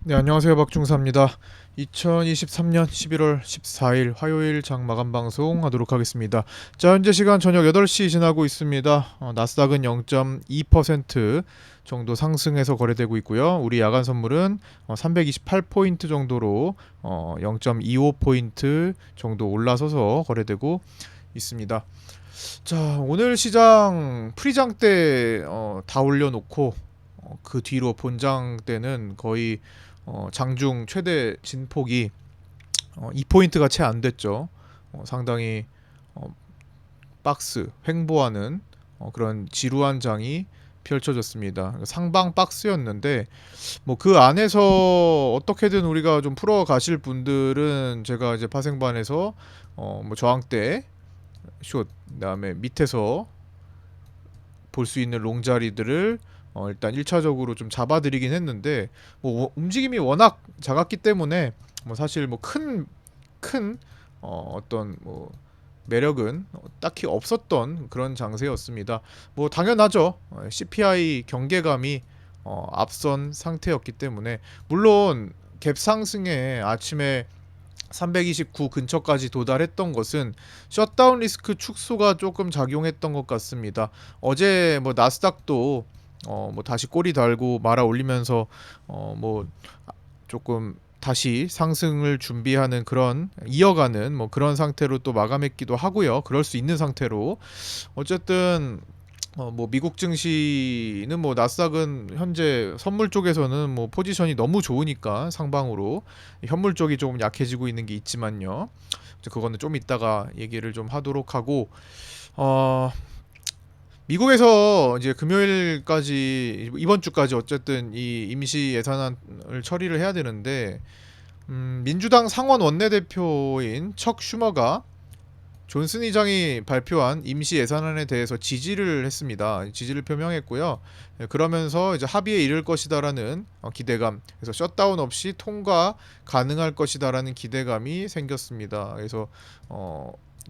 네, 안녕하세요. 박중사입니다. 2023년 11월 14일 화요일 장 마감 방송 하도록 하겠습니다. 자, 현재 시간 저녁 8시 지나고 있습니다. 나스닥은 0.2% 정도 상승해서 거래되고 있고요. 우리 야간 선물은 328포인트 정도로 0.25포인트 정도 올라서서 거래되고 있습니다. 자, 오늘 시장 프리장 때 다 올려놓고 그 뒤로 본장 때는 거의 장중 최대 진폭이 2포인트가 채 안 됐죠. 상당히 어, 박스 횡보하는 그런 지루한 장이 펼쳐졌습니다. 상방 박스였는데 뭐 그 안에서 어떻게든 우리가 좀 풀어 가실 분들은 제가 이제 파생반에서 뭐 저항대 숏 그다음에 밑에서 볼 수 있는 롱자리들을 일단 1차적으로 좀 잡아드리긴 했는데 뭐 움직임이 워낙 작았기 때문에 뭐 사실 뭐 큰 어떤 뭐 매력은 딱히 없었던 그런 장세였습니다. 뭐 당연하죠. CPI 경계감이 앞선 상태였기 때문에 물론 갭 상승에 아침에 329 근처까지 도달했던 것은 셧다운 리스크 축소가 조금 작용했던 것 같습니다. 어제 뭐 나스닥도 뭐 다시 꼬리 달고 말아 올리면서 뭐 조금 다시 상승을 준비하는 그런 이어가는 뭐 그런 상태로 또 마감했기도 하고요. 그럴 수 있는 상태로 어쨌든 뭐 미국 증시는 뭐 나스닥은 현재 선물 쪽에서는 뭐 포지션이 너무 좋으니까 상방으로 현물 쪽이 조금 약해지고 있는 게 있지만요. 이제 그거는 좀 이따가 얘기를 좀 하도록 하고 어 미국에서 이제 금요일까지 이번 주까지 어쨌든 이 임시 예산안을 처리를 해야 되는데 민주당 상원 원내대표인 척 슈머가 존슨 의장이 발표한 임시 예산안에 대해서 지지를 했습니다. 지지를 표명했고요. 그러면서 이제 합의에 이를 것이다라는 기대감, 그래서 셧다운 없이 통과 가능할 것이다라는 기대감이 생겼습니다. 그래서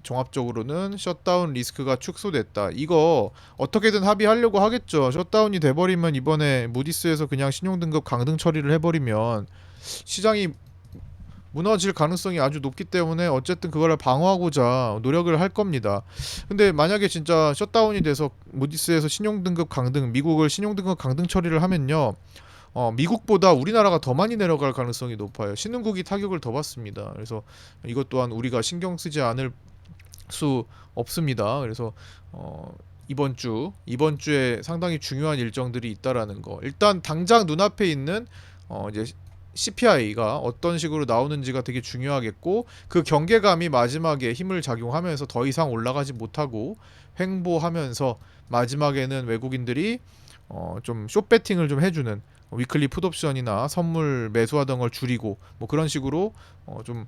종합적으로는 셧다운 리스크가 축소됐다. 이거 어떻게든 합의하려고 하겠죠. 셧다운이 돼버리면 이번에 무디스에서 그냥 신용등급 강등 처리를 해버리면 시장이 무너질 가능성이 아주 높기 때문에 어쨌든 그걸 방어하고자 노력을 할 겁니다. 근데 만약에 진짜 셧다운이 돼서 무디스에서 신용등급 강등, 미국을 신용등급 강등 처리를 하면요. 미국보다 우리나라가 더 많이 내려갈 가능성이 높아요. 신흥국이 타격을 더 받습니다. 그래서 이것 또한 우리가 신경 쓰지 않을 수 없습니다. 그래서 이번 주에 상당히 중요한 일정들이 있다라는 거. 일단 당장 눈앞에 있는 이제 CPI가 어떤 식으로 나오는지가 되게 중요하겠고 그 경계감이 마지막에 힘을 작용하면서 더 이상 올라가지 못하고 횡보하면서 마지막에는 외국인들이 좀 숏배팅을 좀 해주는 위클리 풋옵션이나 선물 매수하던 걸 줄이고 뭐 그런 식으로 좀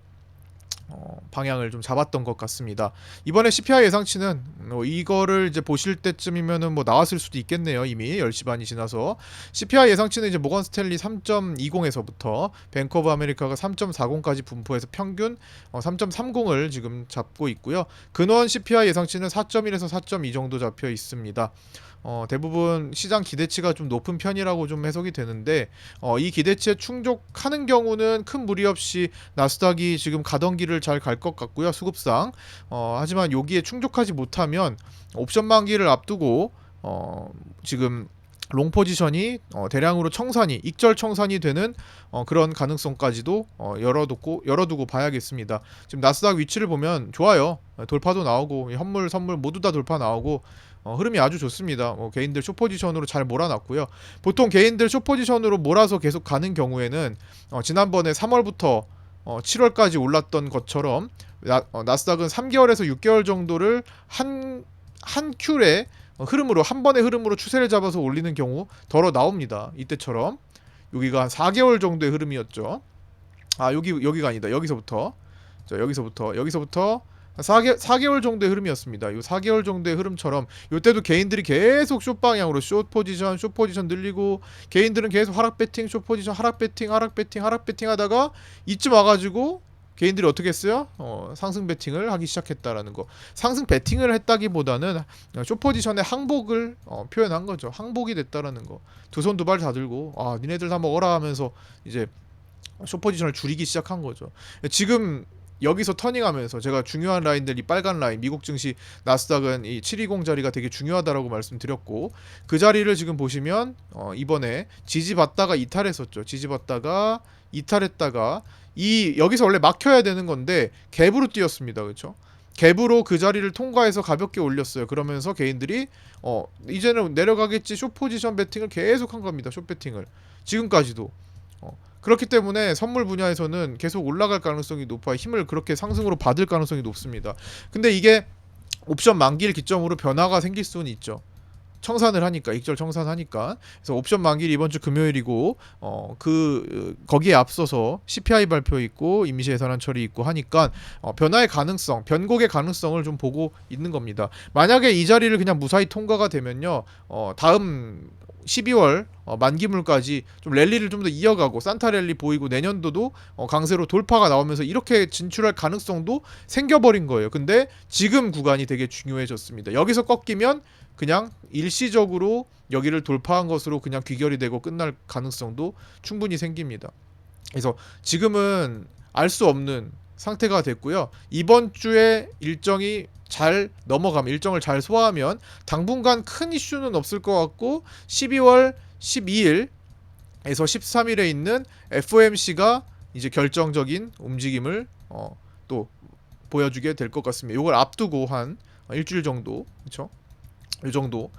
방향을 좀 잡았던 것 같습니다. 이번에 CPI 예상치는 이거를 이제 보실 때쯤이면은 뭐 나왔을 수도 있겠네요. 이미 10시 반이 지나서 CPI 예상치는 이제 모건 스탠리 3.20에서부터 뱅크 오브 아메리카가 3.40까지 분포해서 평균 3.30을 지금 잡고 있고요. 근원 CPI 예상치는 4.1에서 4.2 정도 잡혀 있습니다. 대부분 시장 기대치가 좀 높은 편이라고 좀 해석이 되는데 이 기대치에 충족하는 경우는 큰 무리 없이 나스닥이 지금 가던 길을 잘 갈 것 같고요. 수급상 하지만 여기에 충족하지 못하면 옵션 만기를 앞두고 지금 롱 포지션이 대량으로 청산이 익절 청산이 되는 그런 가능성까지도 열어두고 봐야겠습니다. 지금 나스닥 위치를 보면 좋아요. 돌파도 나오고 현물 선물 모두 다 돌파 나오고 흐름이 아주 좋습니다. 개인들 숏 포지션으로 잘 몰아놨고요. 보통 개인들 숏 포지션으로 몰아서 계속 가는 경우에는 지난번에 3월부터 7월까지 올랐던 것처럼 나스닥은 3개월에서 6개월 정도를 한 큐에 흐름으로 한 번의 흐름으로 추세를 잡아서 올리는 경우 덜어 나옵니다. 이때처럼 여기가 한 4개월 정도의 흐름이었죠. 여기가 아니다. 여기서부터 4개월 정도의 흐름이었습니다. 이 4개월 정도의 흐름처럼 이때도 개인들이 계속 숏 방향으로 숏 포지션 늘리고 개인들은 계속 하락 배팅, 숏 포지션 하락 배팅 하다가 이쯤 와가지고 개인들이 어떻게 했어요? 상승 배팅을 하기 시작했다라는 거. 상승 배팅을 했다기보다는 숏 포지션의 항복을 표현한 거죠. 항복이 됐다라는 거. 두 손 두 발 다 들고 니네들 다 먹어라 하면서 이제 숏 포지션을 줄이기 시작한 거죠. 지금 여기서 터닝하면서 제가 중요한 라인들 이 빨간 라인 미국 증시 나스닥은 이 720 자리가 되게 중요하다라고 말씀드렸고 그 자리를 지금 보시면 이번에 지지받다가 이탈했었죠. 지지받다가 이탈했다가 이 여기서 원래 막혀야 되는 건데 갭으로 뛰었습니다. 그렇죠? 갭으로 그 자리를 통과해서 가볍게 올렸어요. 그러면서 개인들이 이제는 내려가겠지 숏 포지션 베팅을 계속 한 겁니다. 숏 베팅을 지금까지도 그렇기 때문에 선물 분야에서는 계속 올라갈 가능성이 높아요. 힘을 그렇게 상승으로 받을 가능성이 높습니다. 근데 이게 옵션 만기일 기점으로 변화가 생길 수는 있죠. 청산을 하니까 익절 청산하니까 그래서 옵션 만기일 이번 주 금요일이고 거기에 앞서서 CPI 발표 있고 임시 예산안 처리 있고 하니까 변화의 가능성, 변곡의 가능성을 좀 보고 있는 겁니다. 만약에 이 자리를 그냥 무사히 통과가 되면요, 다음 12월 만기물까지 좀 랠리를 좀 더 이어가고 산타 랠리 보이고 내년도도 강세로 돌파가 나오면서 이렇게 진출할 가능성도 생겨버린 거예요. 근데 지금 구간이 되게 중요해졌습니다. 여기서 꺾이면 그냥 일시적으로 여기를 돌파한 것으로 그냥 귀결이 되고 끝날 가능성도 충분히 생깁니다. 그래서 지금은 알 수 없는 상태가 됐고요. 이번 주에 일정이 잘 넘어가면 일정을 잘 소화하면 당분간 큰 이슈는 없을 것 같고 12월 12일에서 13일에 있는 FOMC가 이제 결정적인 움직임을 또 보여주게 될 것 같습니다. 이걸 앞두고 한 일주일 정도, 그렇죠? 이 정도.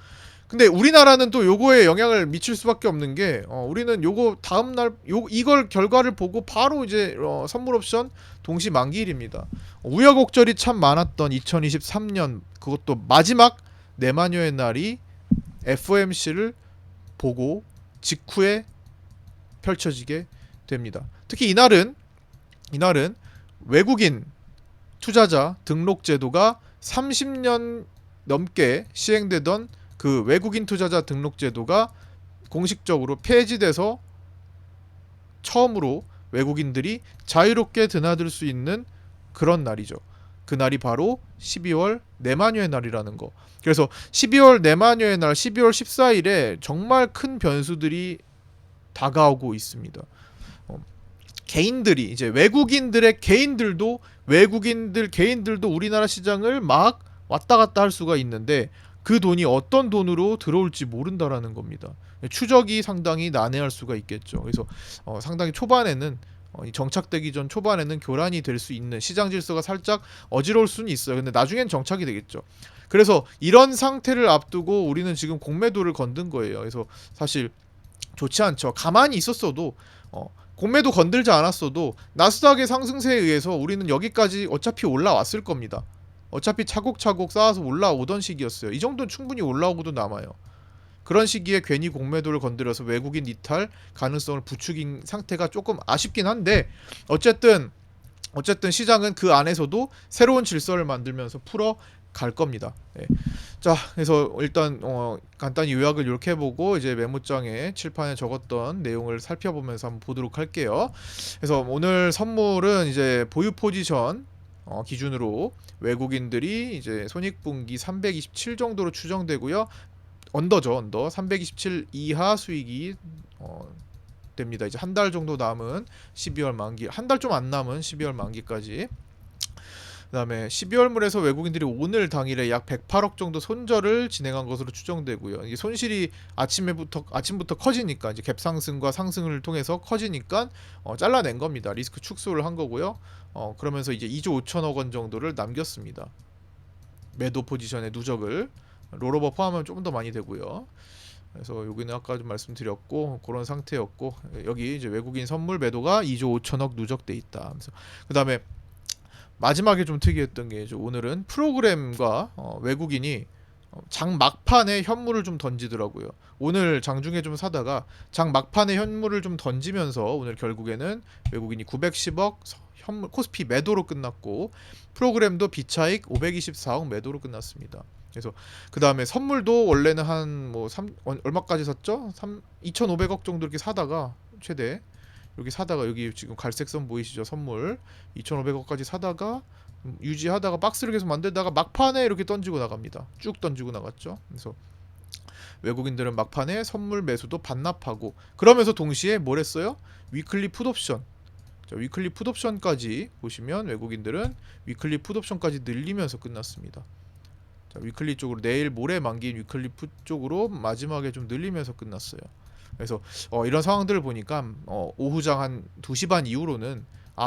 근데 우리나라는 또 요거에 영향을 미칠 수밖에 없는 게 우리는 요거 다음 날 이걸 결과를 보고 바로 이제 선물 옵션 동시 만기일입니다. 우여곡절이 참 많았던 2023년 그것도 마지막 내마녀의 날이 FOMC를 보고 직후에 펼쳐지게 됩니다. 특히 이날은 외국인 투자자 등록 제도가 30년 넘게 시행되던 그 외국인 투자자 등록 제도가 공식적으로 폐지돼서 처음으로 외국인들이 자유롭게 드나들 수 있는 그런 날이죠. 그 날이 바로 12월 내마녀의 날이라는 거. 그래서 12월 내마녀의 날 12월 14일에 정말 큰 변수들이 다가오고 있습니다. 개인들이 이제 외국인들의 개인들도 우리나라 시장을 막 왔다 갔다 할 수가 있는데 그 돈이 어떤 돈으로 들어올지 모른다라는 겁니다. 추적이 상당히 난해할 수가 있겠죠. 그래서 상당히 초반에는 정착되기 전 초반에는 교란이 될 수 있는 시장 질서가 살짝 어지러울 수는 있어요. 근데 나중엔 정착이 되겠죠. 그래서 이런 상태를 앞두고 우리는 지금 공매도를 건든 거예요. 그래서 사실 좋지 않죠. 가만히 있었어도 공매도 건들지 않았어도 나스닥의 상승세에 의해서 우리는 여기까지 어차피 올라왔을 겁니다. 어차피 차곡차곡 쌓아서 올라오던 시기였어요. 이 정도는 충분히 올라오고도 남아요. 그런 시기에 괜히 공매도를 건드려서 외국인 이탈 가능성을 부추긴 상태가 조금 아쉽긴 한데 어쨌든 시장은 그 안에서도 새로운 질서를 만들면서 풀어 갈 겁니다. 네. 자, 그래서 일단 간단히 요약을 이렇게 해보고 이제 메모장에 칠판에 적었던 내용을 살펴보면서 한번 보도록 할게요. 그래서 오늘 선물은 이제 보유 포지션 기준으로 외국인들이 이제 손익분기 327 정도로 추정되고요. 언더 327 이하 수익이 됩니다. 이제 한 달 정도 남은 12월 만기, 한 달 좀 안 남은 12월 만기까지. 그다음에 12월물에서 외국인들이 오늘 당일에 약 108억 정도 손절을 진행한 것으로 추정되고요. 이게 손실이 아침부터 커지니까 이제 갭 상승과 상승을 통해서 커지니까 잘라낸 겁니다. 리스크 축소를 한 거고요. 그러면서 이제 2조 5천억 원 정도를 남겼습니다. 매도 포지션의 누적을 롤오버 포함하면 조금 더 많이 되고요. 그래서 여기는 아까 좀 말씀드렸고 그런 상태였고 여기 이제 외국인 선물 매도가 2조 5천억 누적돼 있다. 그다음에 마지막에 좀 특이했던 게 오늘은 프로그램과 외국인이 장 막판에 현물을 좀 던지더라고요. 오늘 장중에 좀 사다가 장 막판에 현물을 좀 던지면서 오늘 결국에는 외국인이 910억 현물 코스피 매도로 끝났고 프로그램도 비차익 524억 매도로 끝났습니다. 그래서 그 다음에 선물도 원래는 한 얼마까지 샀죠? 2,500억 정도 이렇게 사다가 최대 여기 사다가 여기 지금 갈색 선 보이시죠? 선물 2,500억까지 사다가 유지하다가 박스를 계속 만들다가 막판에 이렇게 던지고 나갑니다. 쭉 던지고 나갔죠. 그래서 외국인들은 막판에 선물 매수도 반납하고 그러면서 동시에 뭘 했어요? 위클리 풋옵션 자, 위클리 풋옵션까지 보시면 외국인들은 위클리 풋옵션까지 늘리면서 끝났습니다. 자, 위클리 쪽으로 내일 모레 만기인 위클리 풋 쪽으로 마지막에 좀 늘리면서 끝났어요. 그래서 이런 상황들을 보니까 오후장 한 2시 반 이후로는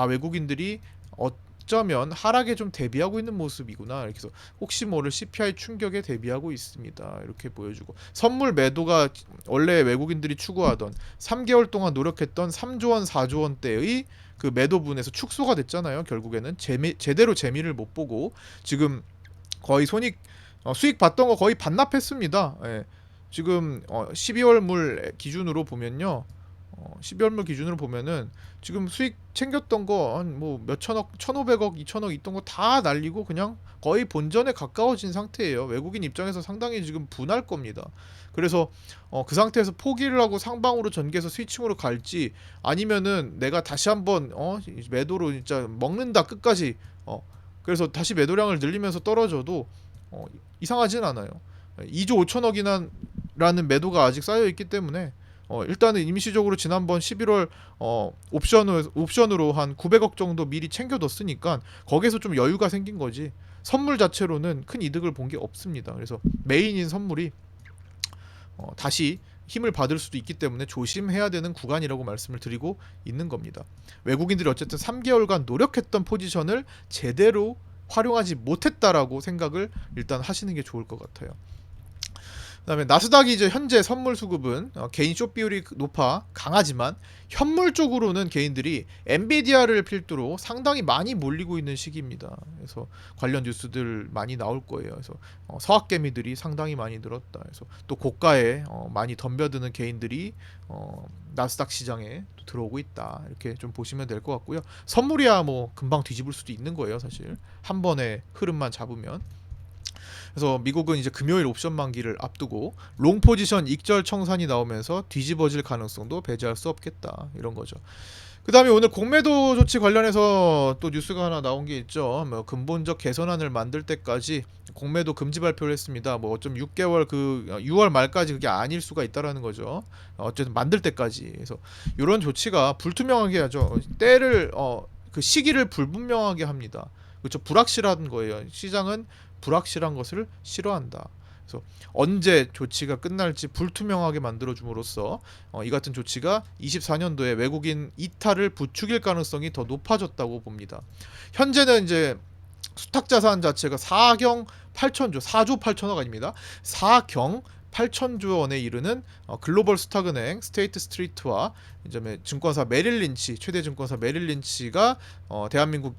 외국인들이 어쩌면 하락에 좀 대비하고 있는 모습이구나. 이렇게 해서 혹시 모를 CPI 충격에 대비하고 있습니다. 이렇게 보여주고 선물 매도가 원래 외국인들이 추구하던 3개월 동안 노력했던 3조 원, 4조 원대의 그 매도분에서 축소가 됐잖아요. 결국에는 제대로 재미를 못 보고 지금 거의 수익 봤던 거 거의 반납했습니다. 예. 지금 12월 물 기준으로 보면요. 12월 물 기준으로 보면은 지금 수익 챙겼던 거 한 뭐 몇천억, 1,500억, 2천억 있던 거 다 날리고 그냥 거의 본전에 가까워진 상태예요. 외국인 입장에서 상당히 지금 분할 겁니다. 그래서 그 상태에서 포기를 하고 상방으로 전개해서 스위칭으로 갈지 아니면은 내가 다시 한번 매도로 진짜 먹는다 끝까지 그래서 다시 매도량을 늘리면서 떨어져도 이상하진 않아요. 2조 5천억이나 라는 매도가 아직 쌓여 있기 때문에 일단은 임시적으로 지난번 11월 옵션으로 한 900억 정도 미리 챙겨뒀으니까 거기서 좀 여유가 생긴 거지. 선물 자체로는 큰 이득을 본 게 없습니다. 그래서 메인인 선물이 다시 힘을 받을 수도 있기 때문에 조심해야 되는 구간이라고 말씀을 드리고 있는 겁니다. 외국인들이 어쨌든 3개월간 노력했던 포지션을 제대로 활용하지 못했다라고 생각을 일단 하시는 게 좋을 것 같아요. 그다음에 나스닥이 이제 현재 선물 수급은 개인 숏 비율이 높아 강하지만 현물 쪽으로는 개인들이 엔비디아를 필두로 상당히 많이 몰리고 있는 시기입니다. 그래서 관련 뉴스들 많이 나올 거예요. 그래서 서학개미들이 상당히 많이 늘었다. 그래서 또 고가에 많이 덤벼드는 개인들이 나스닥 시장에 또 들어오고 있다. 이렇게 좀 보시면 될 것 같고요. 선물이야 뭐 금방 뒤집을 수도 있는 거예요, 사실. 한 번의 흐름만 잡으면. 그래서 미국은 이제 금요일 옵션 만기를 앞두고 롱 포지션 익절 청산이 나오면서 뒤집어질 가능성도 배제할 수 없겠다. 이런 거죠. 그 다음에 오늘 공매도 조치 관련해서 또 뉴스가 하나 나온 게 있죠. 뭐 근본적 개선안을 만들 때까지 공매도 금지 발표를 했습니다. 뭐 어쩜 6개월 6월 말까지 그게 아닐 수가 있다라는 거죠. 어쨌든 만들 때까지. 그래서 이런 조치가 불투명하게 하죠. 때를 그 시기를 불분명하게 합니다. 그렇죠. 불확실한 거예요. 시장은 불확실한 것을 싫어한다. 그래서 언제 조치가 끝날지 불투명하게 만들어줌으로써 이 같은 조치가 24년도에 외국인 이탈을 부추길 가능성이 더 높아졌다고 봅니다. 현재는 이제 수탁자산 자체가 4경 8천조, 4조 8천억 아닙니다. 4경 8천조 원에 이르는 글로벌 수탁은행 스테이트 스트리트와 이제 증권사 메릴린치, 최대 증권사 메릴린치가 대한민국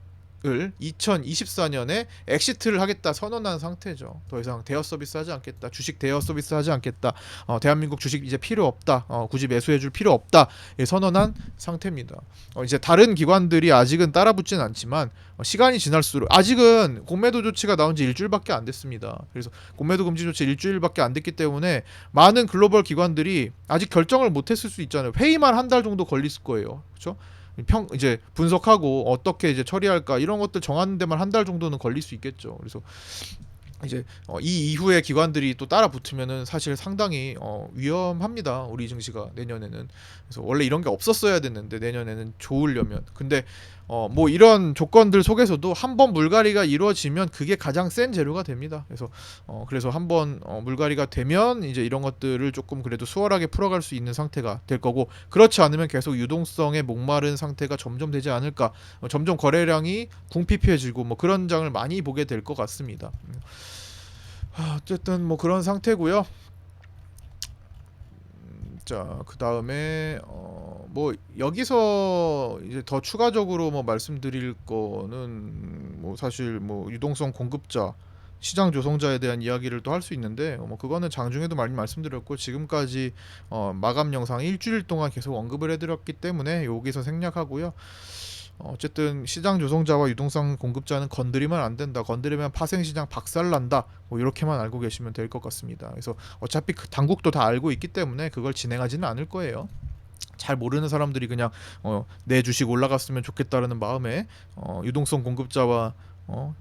을 2024년에 엑시트를 하겠다 선언한 상태죠. 더 이상 대여 서비스 하지 않겠다. 주식 대여 서비스 하지 않겠다. 대한민국 주식 이제 필요 없다. 굳이 매수해줄 필요 없다. 예, 선언한 상태입니다. 이제 다른 기관들이 아직은 따라붙진 않지만 시간이 지날수록 아직은 공매도 조치가 나온 지 일주일밖에 안 됐습니다. 그래서 공매도 금지 조치 일주일밖에 안 됐기 때문에 많은 글로벌 기관들이 아직 결정을 못했을 수 있잖아요. 회의만 한 달 정도 걸릴 거예요. 그렇죠? 이제 분석하고 어떻게 이제 처리할까 이런 것들 정하는 데만 한 달 정도는 걸릴 수 있겠죠. 그래서 이제 이 이후에 기관들이 또 따라 붙으면은 사실 상당히 위험합니다. 우리 증시가 내년에는. 그래서 원래 이런 게 없었어야 됐는데 내년에는 좋으려면. 근데 뭐 이런 조건들 속에서도 한번 물갈이가 이루어지면 그게 가장 센 재료가 됩니다. 그래서 한번 물갈이가 되면 이제 이런 것들을 조금 그래도 수월하게 풀어갈 수 있는 상태가 될 거고, 그렇지 않으면 계속 유동성에 목마른 상태가 점점 되지 않을까. 점점 거래량이 궁핍해지고 뭐 그런 장을 많이 보게 될 것 같습니다. 어쨌든 뭐 그런 상태고요. 자, 그 다음에 뭐 여기서 이제 더 추가적으로 뭐 말씀드릴 거는 뭐 사실 뭐 유동성 공급자, 시장 조성자에 대한 이야기를 또 할 수 있는데 뭐 그거는 장중에도 많이 말씀드렸고 지금까지 마감 영상 일주일 동안 계속 언급을 해드렸기 때문에 여기서 생략하고요. 어쨌든 시장 조성자와 유동성 공급자는 건드리면 안 된다. 건드리면 파생시장 박살난다. 뭐 이렇게만 알고 계시면 될 것 같습니다. 그래서 어차피 그 당국도 다 알고 있기 때문에 그걸 진행하지는 않을 거예요. 잘 모르는 사람들이 그냥 내 주식 올라갔으면 좋겠다라는 마음에 유동성 공급자와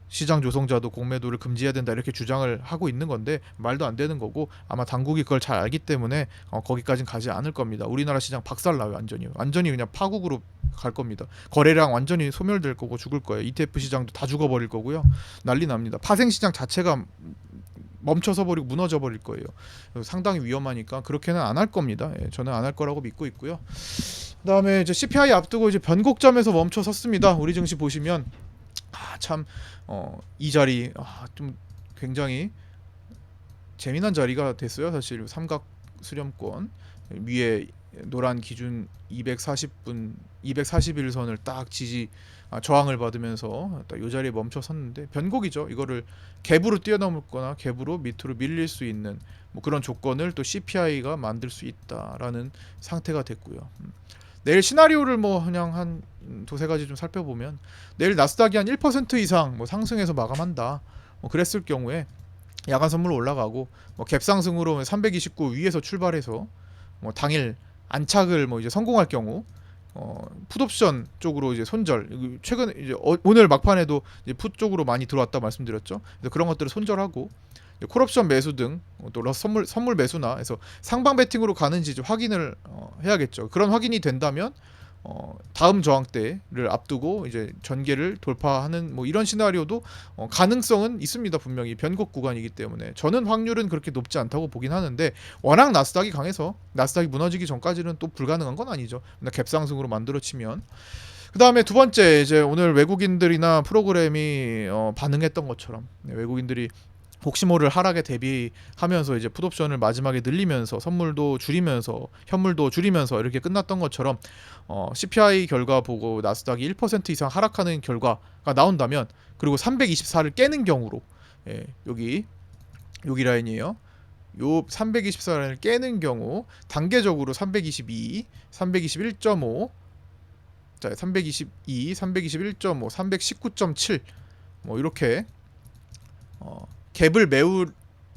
시장 조성자도 공매도를 금지해야 된다 이렇게 주장을 하고 있는 건데 말도 안 되는 거고, 아마 당국이 그걸 잘 알기 때문에 거기까지는 가지 않을 겁니다. 우리나라 시장 박살나요. 완전히 그냥 파국으로 갈 겁니다. 거래량 완전히 소멸될 거고 죽을 거예요. ETF 시장도 다 죽어버릴 거고요. 난리 납니다. 파생 시장 자체가 멈춰서 버리고 무너져 버릴 거예요. 상당히 위험하니까 그렇게는 안 할 겁니다. 예, 저는 안 할 거라고 믿고 있고요. 그다음에 이제 CPI 앞두고 이제 변곡점에서 멈춰 섰습니다. 우리 증시 보시면 참 이 자리 좀 굉장히 재미난 자리가 됐어요. 사실 삼각 수렴권 위에 노란 기준 240분 241선을 딱 저항을 받으면서 딱 이 자리에 멈춰 섰는데 변곡이죠. 이거를 갭으로 뛰어넘거나 갭으로 밑으로 밀릴 수 있는 뭐 그런 조건을 또 CPI가 만들 수 있다라는 상태가 됐고요. 내일 시나리오를 뭐 그냥 한 두세 가지 좀 살펴보면 내일 나스닥이 한 1% 이상 뭐 상승해서 마감한다. 뭐 그랬을 경우에 야간 선물 올라가고 뭐 갭 상승으로 329 위에서 출발해서 뭐 당일 안착을 뭐 이제 성공할 경우 풋옵션 쪽으로 이제 손절 최근 이제 오늘 막판에도 이제 풋 쪽으로 많이 들어왔다 말씀드렸죠. 그래서 그런 것들을 손절하고 콜옵션 매수 등 또 선물 매수나 해서 상방 베팅으로 가는지 좀 확인을 해야겠죠. 그런 확인이 된다면 다음 저항대를 앞두고 이제 전개를 돌파하는 뭐 이런 시나리오도 가능성은 있습니다. 분명히 변곡 구간이기 때문에 저는 확률은 그렇게 높지 않다고 보긴 하는데 워낙 나스닥이 강해서 나스닥이 무너지기 전까지는 또 불가능한 건 아니죠. 갭 상승으로 만들어치면 그 다음에 두 번째 이제 오늘 외국인들이나 프로그램이 반응했던 것처럼 외국인들이 혹시 모를 하락에 대비하면서 이제 풋옵션을 마지막에 늘리면서 선물도 줄이면서 현물도 줄이면서 이렇게 끝났던 것처럼 CPI 결과 보고 나스닥이 1% 이상 하락하는 결과가 나온다면 그리고 324를 깨는 경우로 여기 라인이에요. 요 324라인을 깨는 경우 단계적으로 322, 321.5 자, 322, 321.5, 319.7 뭐 이렇게 갭을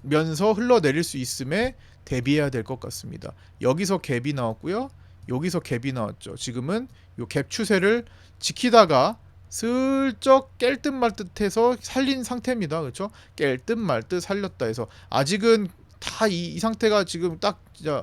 메우면서 흘러내릴 수 있음에 대비해야 될 것 같습니다. 여기서 갭이 나왔고요. 여기서 갭이 나왔죠. 지금은 요 갭 추세를 지키다가 슬쩍 깰 듯 말 듯해서 살린 상태입니다. 그렇죠? 깰 듯 말 듯 살렸다 해서 아직은 다 이 상태가 지금 딱 진짜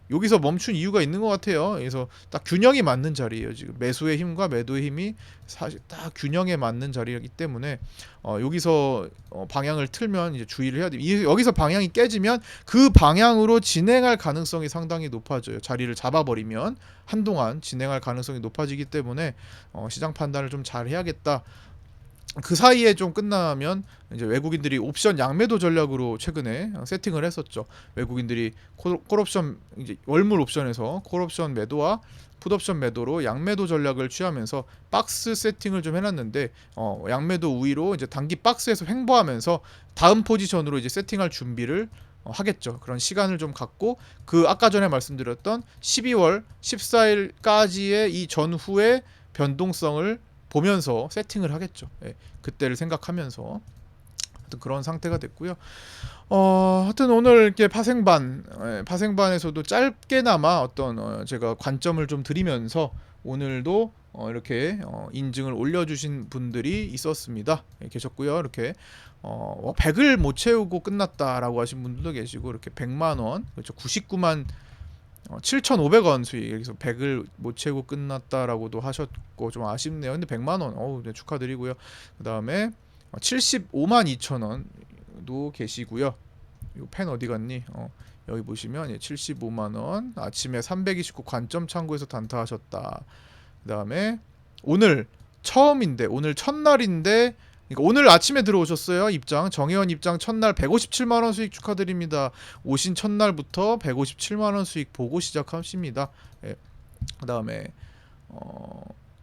여기서 멈춘 이유가 있는 것 같아요. 그래서 딱 균형이 맞는 자리예요. 지금 매수의 힘과 매도의 힘이 사실 딱 균형에 맞는 자리이기 때문에 여기서 방향을 틀면 이제 주의를 해야 돼요. 여기서 방향이 깨지면 그 방향으로 진행할 가능성이 상당히 높아져요. 자리를 잡아버리면 한동안 진행할 가능성이 높아지기 때문에 시장 판단을 좀 잘 해야겠다. 그 사이에 좀 끝나면 이제 외국인들이 옵션 양매도 전략으로 최근에 세팅을 했었죠. 외국인들이 콜옵션 이제 월물 옵션에서 콜옵션 매도와 풋옵션 매도로 양매도 전략을 취하면서 박스 세팅을 좀 해놨는데 양매도 우위로 이제 단기 박스에서 횡보하면서 다음 포지션으로 이제 세팅할 준비를 하겠죠. 그런 시간을 좀 갖고 그 아까 전에 말씀드렸던 12월 14일까지의 이 전후의 변동성을 보면서 세팅을 하겠죠. 그때를 생각하면서 하여튼 그런 상태가 됐고요. 하여튼 오늘 이렇게 파생반에서도 짧게나마 어떤 제가 관점을 좀 드리면서 오늘도 이렇게 인증을 올려주신 분들이 있었습니다. 계셨고요. 이렇게 100을 못 채우고 끝났다라고 하신 분들도 계시고 이렇게 100만 원, 그렇죠. 99만 7,500원 수익 여기서 100을 못 채우고 끝났다라고도 하셨고 좀 아쉽네요. 근데 100만 원, 네, 축하드리고요. 그 다음에 75만 2천원도 계시고요. 이 펜 어디 갔니? 여기 보시면 75만 원 아침에 329 관점 창구에서 단타하셨다. 그 다음에 오늘 처음인데 오늘 첫날인데 그러니까 오늘 아침에 들어오셨어요. 입장 정혜원 입장 첫날 157만 원 수익 축하드립니다. 오신 첫날부터 157만 원 수익 보고 시작하십니다. 그다음에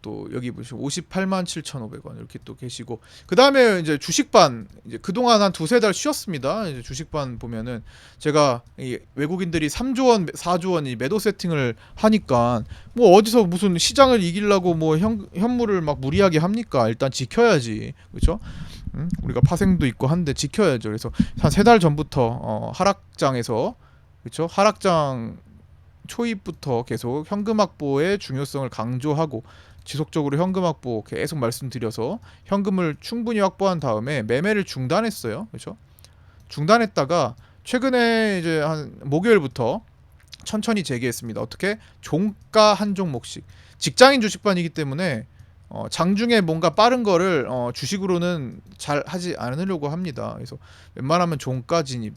또 여기 보시면 58만 7,500원 이렇게 또 계시고 그다음에 이제 주식반 이제 그동안 한 두세 달 쉬었습니다. 이제 주식반 보면은 제가 이 외국인들이 3조 원, 4조 원이 매도 세팅을 하니까 뭐 어디서 무슨 시장을 이기려고 뭐 현물을 막 무리하게 합니까? 일단 지켜야지. 그렇죠? 우리가 파생도 있고 한데 지켜야죠. 그래서 한 세 달 전부터 하락장에서 그렇죠? 하락장 초입부터 계속 현금 확보의 중요성을 강조하고 지속적으로 현금 확보 계속 말씀드려서 현금을 충분히 확보한 다음에 매매를 중단했어요. 그렇죠? 중단했다가 최근에 이제 한 목요일부터 천천히 재개했습니다. 어떻게? 종가 한 종목씩. 직장인 주식반이기 때문에 장중에 뭔가 빠른 거를 주식으로는 잘 하지 않으려고 합니다. 그래서 웬만하면 종가 진입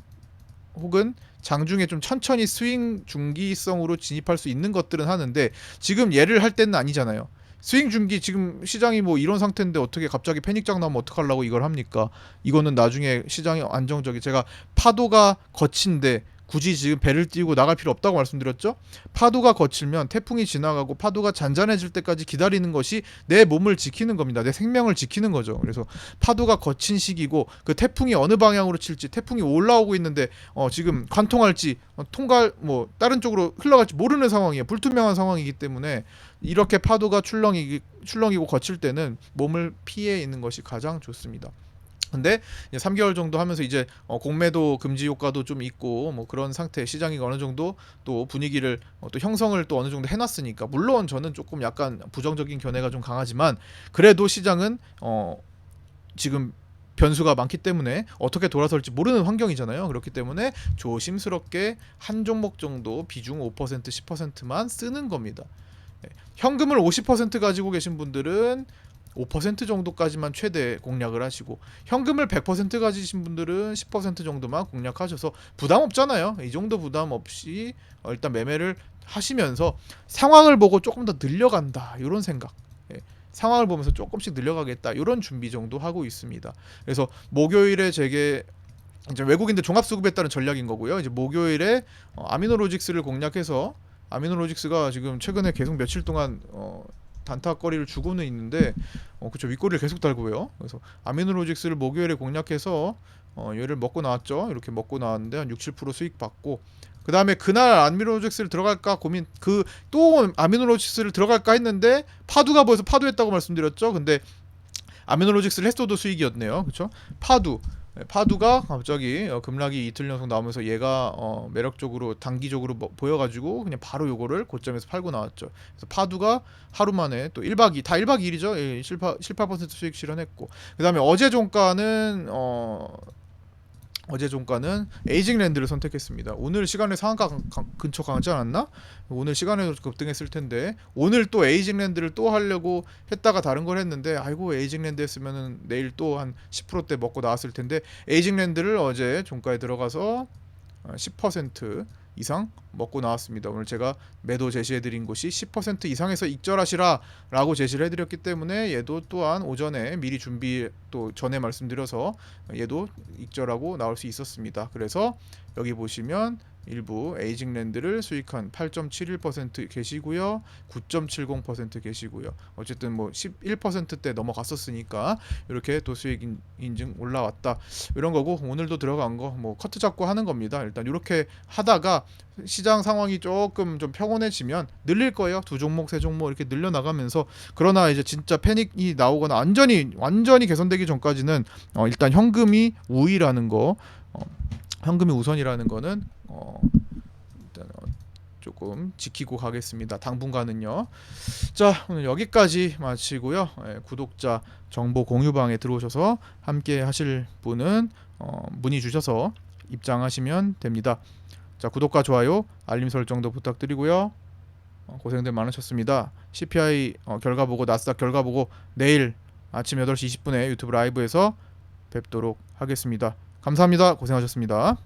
혹은 장중에 좀 천천히 스윙 중기성으로 진입할 수 있는 것들은 하는데 지금 얘를 할 때는 아니잖아요. 스윙 중기 지금 시장이 뭐 이런 상태인데 어떻게 갑자기 패닉장 나면 어떡하려고 이걸 합니까? 이거는 나중에 시장이 안정적이 제가 파도가 거친데 굳이 지금 배를 띄우고 나갈 필요 없다고 말씀드렸죠? 파도가 거칠면 태풍이 지나가고 파도가 잔잔해질 때까지 기다리는 것이 내 몸을 지키는 겁니다. 내 생명을 지키는 거죠. 그래서 파도가 거친 시기고 그 태풍이 어느 방향으로 칠지 태풍이 올라오고 있는데 지금 관통할지 통갈 뭐 다른 쪽으로 흘러갈지 모르는 상황이에요. 불투명한 상황이기 때문에 이렇게 파도가 출렁이고 거칠 때는 몸을 피해 있는 것이 가장 좋습니다. 근데 이제 3개월 정도 하면서 이제 공매도 금지 효과도 좀 있고 뭐 그런 상태 시장이 어느 정도 또 분위기를 또 형성을 또 어느 정도 해놨으니까 물론 저는 조금 약간 부정적인 견해가 좀 강하지만 그래도 시장은 지금 변수가 많기 때문에 어떻게 돌아설지 모르는 환경이잖아요. 그렇기 때문에 조심스럽게 한 종목 정도 비중 5% 10%만 쓰는 겁니다. 네. 현금을 50% 가지고 계신 분들은 5% 정도까지만 최대 공략을 하시고 현금을 100% 가지신 분들은 10% 정도만 공략하셔서 부담 없잖아요. 이 정도 부담 없이 일단 매매를 하시면서 상황을 보고 조금 더 늘려간다 이런 생각. 예. 상황을 보면서 조금씩 늘려가겠다 이런 준비 정도 하고 있습니다. 그래서 목요일에 제게 이제 외국인들 종합수급에 따른 전략인 거고요. 이제 목요일에 아미노로직스를 공략해서 아미노로직스가 지금 최근에 계속 며칠 동안 단타거리를 주고는 있는데 그쵸 윗꼬리를 계속 달고요. 그래서 아미노로직스를 목요일에 공략해서 얘를 먹고 나왔죠. 이렇게 먹고 나왔는데 한 6, 7% 수익 받고 그 다음에 그날 아미노로직스를 들어갈까 고민 또 아미노로직스를 들어갈까 했는데 파두가 보여서 파두했다고 말씀드렸죠. 근데 아미노로직스를 했어도 수익이었네요. 그쵸? 파두가 갑자기 급락이 이틀 연속 나오면서 얘가 매력적으로 단기적으로 보여가지고 그냥 바로 요거를 고점에서 팔고 나왔죠. 그래서 파두가 하루 만에 또 1박 2일 다 1박 2일이죠. 예, 18% 수익 실현했고 그 다음에 어제 종가는 에이징랜드를 선택했습니다. 오늘 시간에 상한가 근처 가지 않았나? 오늘 시간에도 급등했을 텐데 오늘 또 에이징랜드를 또 하려고 했다가 다른 걸 했는데 아이고 에이징랜드 했으면은 내일 또 한 10%대 먹고 나왔을 텐데 에이징랜드를 어제 종가에 들어가서 10% 이상 먹고 나왔습니다. 오늘 제가 매도 제시해드린 곳이 10% 이상에서 익절하시라 라고 제시를 해드렸기 때문에 얘도 또한 오전에 미리 준비 또 전에 말씀드려서 얘도 익절하고 나올 수 있었습니다. 그래서 여기 보시면 일부 에이징랜드를 수익한 8.71% 계시고요. 9.70% 계시고요. 어쨌든 뭐 11%대 넘어갔었으니까 이렇게 또 수익 인증 올라왔다. 이런 거고 오늘도 들어간 거 뭐 커트 잡고 하는 겁니다. 일단 이렇게 하다가 시장 상황이 조금 좀 평온해지면 늘릴 거예요. 두 종목, 세 종목 이렇게 늘려 나가면서 그러나 이제 진짜 패닉이 나오거나 완전히 개선되기 전까지는 일단 현금이 우위라는 거, 현금이 우선이라는 거는 일단 조금 지키고 가겠습니다. 당분간은요. 자, 오늘 여기까지 마치고요. 구독자 정보 공유방에 들어오셔서 함께 하실 분은 문의 주셔서 입장하시면 됩니다. 자, 구독과 좋아요, 알림 설정도 부탁드리고요. 고생들 많으셨습니다. CPI 결과 보고 나스닥 결과 보고 내일 아침 8시 20분에 유튜브 라이브에서 뵙도록 하겠습니다. 감사합니다. 고생하셨습니다.